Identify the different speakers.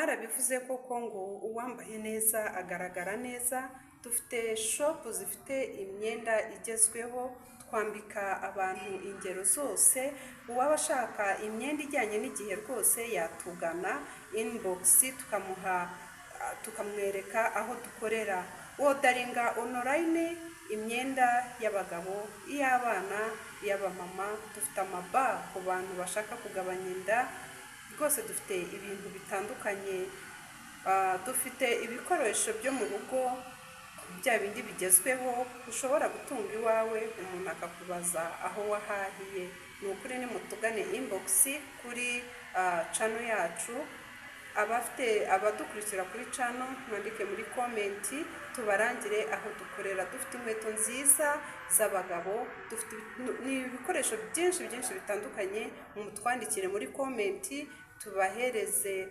Speaker 1: Barabivuze koko ngo uwambaye neza agaragara neza. Dufite shopu zifite imyenda igezweho, twambika abantu ingero zose. Uwaba ashaka imyenda ijyanye n'igihe rwose yatugana inbox tukamwereka aho dukorera. Wodaringa online imyenda y'abagabo, iy'abana, iy'abamama. Dufite amaba ku bantu bashaka kugabanya inda, rwose dufite ibintu bitandukanye. Dufite ibikoresho byo mu rugo bya bindi bigezweho ushobora gutunga iwawe umuntu akakubaza aho wahahiye. Ni ukuri nimutugane inbox kuri channel yacu. Abadukurikira kuri channel mwandike muri comment tubarangire aho dukorera. Dufite inkweto nziza z'abagabo, dufite ibikoresho byinshi bitandukanye. Mutwandikire muri comment tubahereze